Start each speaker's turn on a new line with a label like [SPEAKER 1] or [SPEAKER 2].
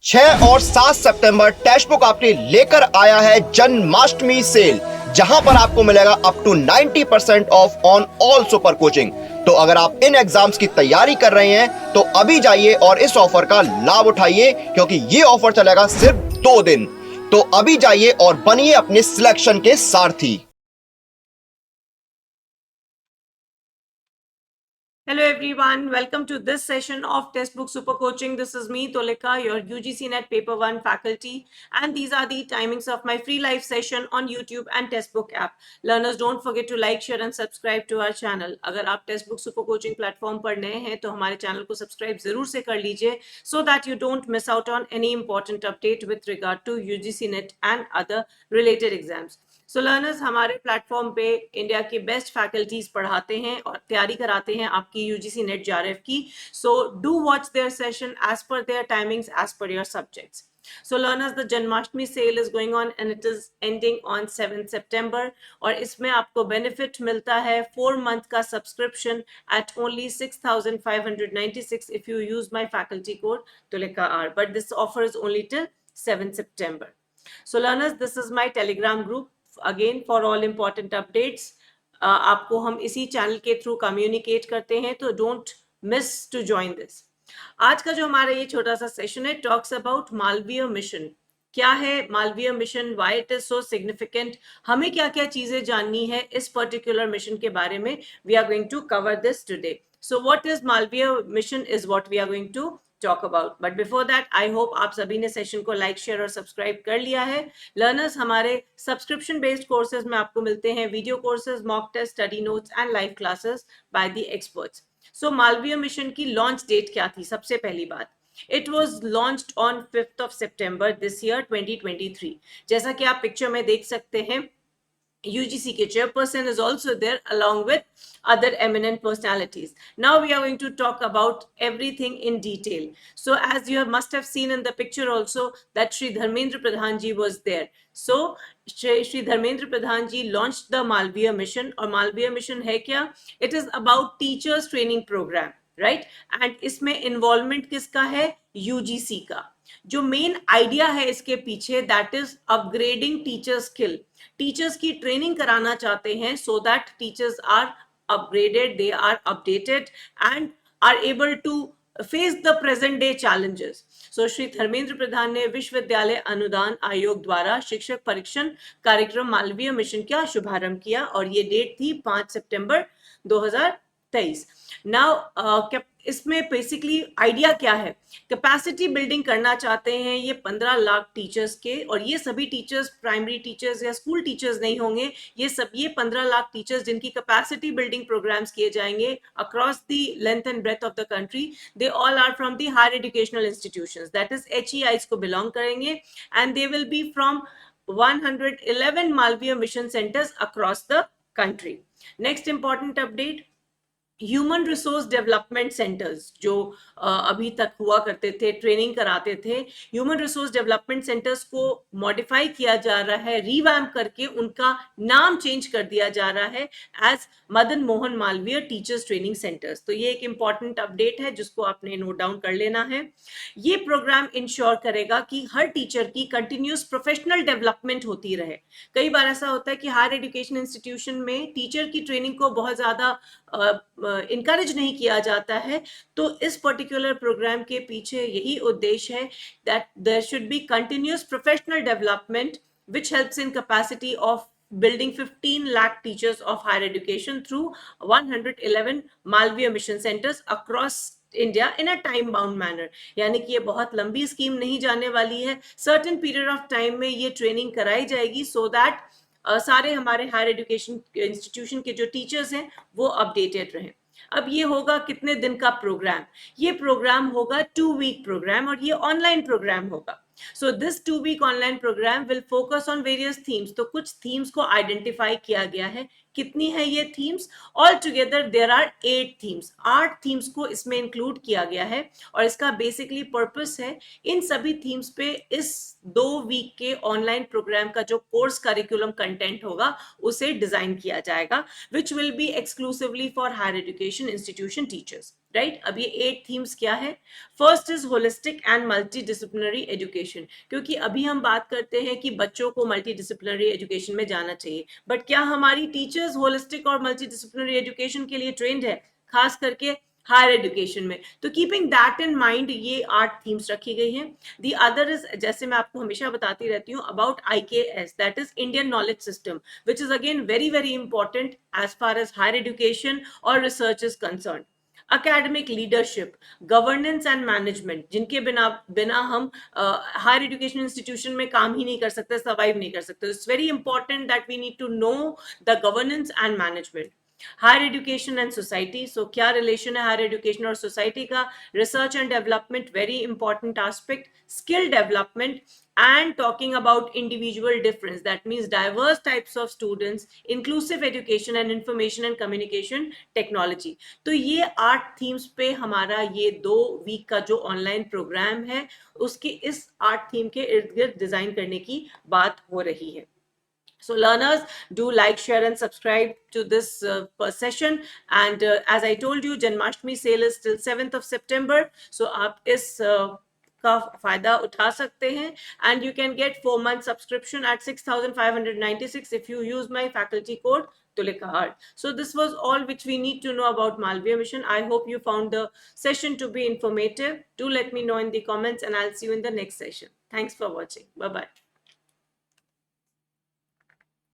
[SPEAKER 1] 6 और 7 सितंबर text book आपके लेकर आया है जन्माष्टमी सेल, जहां पर आपको मिलेगा up to 90% off on all super coaching. तो अगर आप इन एग्जाम्स की तैयारी कर रहे हैं तो अभी जाइए और इस ऑफर का लाभ उठाइए, क्योंकि ये ऑफर चलेगा सिर्फ 2 दिन। तो अभी जाइए और बनिए अपने सिलेक्शन के सारथी।
[SPEAKER 2] Hello everyone, welcome to this session of Textbook Super Coaching. This is me, Tolika, your UGC NET Paper 1 faculty, and these are the timings of my free live session on YouTube and Textbook app. Learners, don't forget to like, share and subscribe to our channel. अगर आप Textbook Super Coaching platform पर नए हैं तो हमारे channel को subscribe जरूर से कर लीजिए, so that you don't miss out on any important update with regard to UGC NET and other related exams. So learners, हमारे प्लेटफॉर्म पे इंडिया के बेस्ट फैकल्टीज पढ़ाते हैं और तैयारी कराते हैं आपकी यूजीसी नेट जेआरएफ की. So do watch their session as per their timings, as per your subjects. So learners, the Janmashtami sale is going on and it is ending on 7th September. और इसमें आपको benefit मिलता है 4 month का subscription at only 6,596 if you use my faculty code Tulika R. But this offer is only till 7th September. So learners, this is my Telegram group. Again for all important updates आपको हम इसी channel के through communicate करते हैं, तो don't miss to join this. आज का जो हमारा ये छोटा सा सेशन है टॉक्स अबाउट मालवीय मिशन. क्या है Malviya mission, why it is so significant, हमें क्या क्या चीजें जाननी है इस पर्टिकुलर मिशन के बारे में. We are going to cover this today. So what is Malaviya mission is what we are going to talk about. But before that, I hope आप सभी ने सेशन को लाइक, शेयर और सब्सक्राइब कर लिया है. लर्नर्स, हमारे सब्सक्रिप्शन बेस्ड कोर्सेज में आपको मिलते हैं video courses, mock test, study notes and live classes by the experts. So Malaviya mission की लॉन्च डेट क्या थी? सबसे पहली बात, it was launched on 5th of September this year 2023. जैसा कि आप पिक्चर में देख सकते हैं, UGC के chairperson is also there along with other eminent personalities. Now we are going to talk about everything in detail. So as you must have seen in the picture also that Shri Dharmendra Pradhan ji was there. So Shri Dharmendra Pradhan ji launched the Malviya mission. और Malviya mission है क्या? It is about teachers training program, right? And इसमें involvement किसका है? UGC का. जो main idea है इसके पीछे, that is upgrading teacher skill. Teachers की ट्रेनिंग कराना चाहते हैं so that teachers are upgraded, they are updated and are able to face the present day challenges. So Shri Dharmendra Pradhan ने विश्वविद्यालय अनुदान आयोग द्वारा शिक्षक परीक्षण कार्यक्रम मालवीय मिशन का शुभारंभ किया और ये डेट थी 5 सितंबर 2023. नाउ इसमें बेसिकली आइडिया क्या है? कैपेसिटी बिल्डिंग करना चाहते हैं ये 15 लाख टीचर्स के, और ये सभी टीचर्स प्राइमरी टीचर्स या स्कूल टीचर्स नहीं होंगे. ये 15 लाख टीचर्स जिनकी कैपेसिटी बिल्डिंग प्रोग्राम्स किए जाएंगे across the length and breadth of the country, they all are from the higher educational institutions, that is HEIs को बिलोंग करेंगे, and they will be from 111 Malaviya mission centres across the country. Next important update, human resource development centres जो अभी तक हुआ करते थे, training कराते थे, ह्यूमन रिसोर्स डेवलपमेंट सेंटर्स को मॉडिफाई किया जा रहा है, रिवैम्प करके उनका नाम चेंज कर दिया जा रहा है as Madan Mohan Malaviya teachers training centres. तो ये एक इंपॉर्टेंट अपडेट है जिसको आपने नोट डाउन कर लेना है. ये प्रोग्राम इंश्योर करेगा कि हर टीचर की कंटिन्यूस प्रोफेशनल डेवलपमेंट होती रहे. कई बार ऐसा होता है कि हायर एजुकेशन इंस्टीट्यूशन में टीचर की ट्रेनिंग को बहुत ज्यादा इनकरेज नहीं किया जाता है. तो इस पर्टिकुलर प्रोग्राम के पीछे यही उद्देश्य है that there should be continuous professional development which helps in capacity of building 15 lakh teachers of higher education through 111 Malviya mission centers across India in a time bound manner. यानी कि ये बहुत लंबी स्कीम नहीं जाने वाली है, certain period of time में ये ट्रेनिंग कराई जाएगी so that सारे हमारे हायर एजुकेशन इंस्टीट्यूशन के जो टीचर्स हैं वो अपडेटेड रहें. अब ये होगा कितने दिन का प्रोग्राम? ये प्रोग्राम होगा 2 week प्रोग्राम और ये ऑनलाइन प्रोग्राम होगा. So this 2 week online program will focus on various themes. तो कुछ themes को identify किया गया है. कितनी है ये themes? All together there are 8 themes. 8 themes को इसमें include किया गया है और इसका basically purpose है इन सभी themes पे इस 2 week के online program का जो course curriculum content होगा उसे डिजाइन किया जाएगा, which will be exclusively for higher education institution teachers. Right अब ये 8 थीम्स क्या है? First is holistic and multi disciplinary education, क्योंकि अभी हम बात करते हैं कि बच्चों को मल्टी डिसिप्लिनरी एजुकेशन में जाना चाहिए, बट क्या हमारी टीचर्स होलिस्टिक और मल्टी डिसिप्लिनरी एजुकेशन के लिए ट्रेंड है, खास करके हायर एजुकेशन में? तो कीपिंग दैट इन माइंड ये 8 थीम्स रखी गई हैं। दी अदर इज, जैसे मैं आपको हमेशा बताती रहती हूँ, about IKS, that is Indian knowledge system, which is again very very important as far as higher education और research is concern. academic leadership, governance and management, जिनके बिना बिना हम हायर एजुकेशन इंस्टीट्यूशन में काम ही नहीं कर सकते, सर्वाइव नहीं कर सकते। It's very important that we need to know the governance and management. Higher education and society, so क्या रिलेशन है हायर एजुकेशन और सोसाइटी का? Research and development, very important aspect. Skill development and talking about individual difference, that means diverse types of students, inclusive education and information and communication technology। तो ये 8 themes पे हमारा ये 2 week का जो online programme है उसके इस 8 थीम के इर्द गिर्द डिजाइन करने की बात हो रही है। So learners, do like, share and subscribe to this session. And as I told you, Janmashtami sale is till 7th of September. So आप इस का फायदा उठा सकते हैं, and you can get 4-month subscription at 6,596 if you use my faculty code Tulika Art. So this was all which we need to know about Malviya Mission. I hope you found the session to be informative. Do let me know in the comments, and I'll see you in the next session. Thanks for watching. Bye bye.